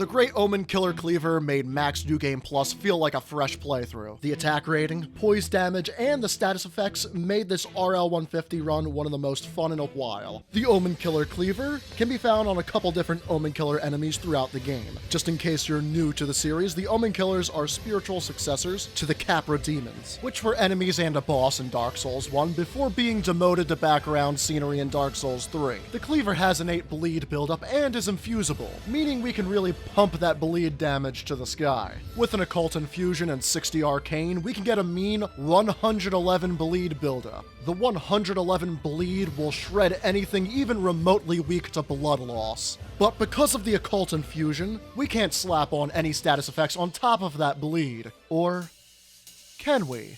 The great Omenkiller Cleaver made Max New Game Plus feel like a fresh playthrough. The attack rating, poise damage, and the status effects made this RL150 run one of the most fun in a while. The Omenkiller Cleaver can be found on a couple different Omenkiller enemies throughout the game. Just in case you're new to the series, the Omenkillers are spiritual successors to the Capra demons, which were enemies and a boss in Dark Souls 1 before being demoted to background scenery in Dark Souls 3. The Cleaver has innate bleed buildup and is infusible, meaning we can really pump that bleed damage to the sky. With an occult infusion and 60 arcane, we can get a mean 111 bleed buildup. The 111 bleed will shred anything even remotely weak to blood loss. But because of the occult infusion, we can't slap on any status effects on top of that bleed. Or can we?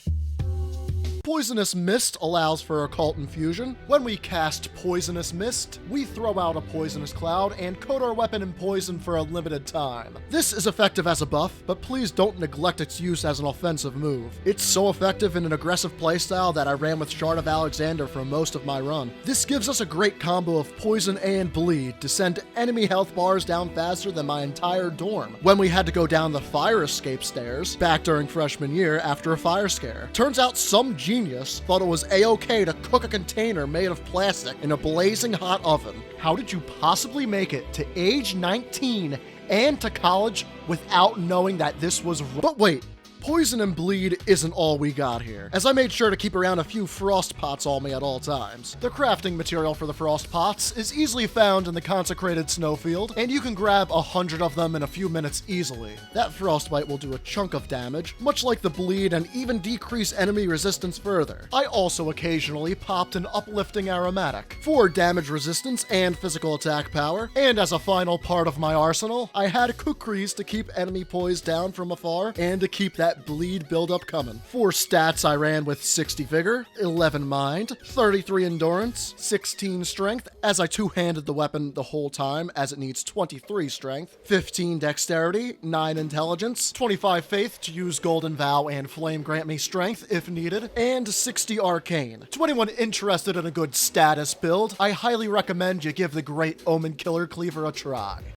Poisonous Mist allows for occult infusion. When we cast Poisonous Mist, we throw out a poisonous cloud and coat our weapon in poison for a limited time. This is effective as a buff, but please don't neglect its use as an offensive move. It's so effective in an aggressive playstyle that I ran with Shard of Alexander for most of my run. This gives us a great combo of poison and bleed to send enemy health bars down faster than my entire dorm. When we had to go down the fire escape stairs, back during freshman year after a fire scare, turns out some genius thought it was a-okay to cook a container made of plastic in a blazing hot oven. How did you possibly make it to age 19 and to college without knowing that this was But wait, poison and bleed isn't all we got here, as I made sure to keep around a few frost pots on me at all times. The crafting material for the frost pots is easily found in the consecrated snowfield, and you can grab 100 of them in a few minutes easily. That frostbite will do a chunk of damage, much like the bleed, and even decrease enemy resistance further. I also occasionally popped an uplifting aromatic for damage resistance and physical attack power, and as a final part of my arsenal, I had kukris to keep enemy poise down from afar and to keep that bleed buildup coming. For stats, I ran with 60 vigor, 11 mind, 33 endurance, 16 strength, as I two-handed the weapon the whole time as it needs 23 strength, 15 dexterity, 9 intelligence, 25 faith to use golden vow and flame grant me strength if needed, and 60 arcane. To anyone interested in a good status build, I highly recommend you give the great Omenkiller Cleaver a try.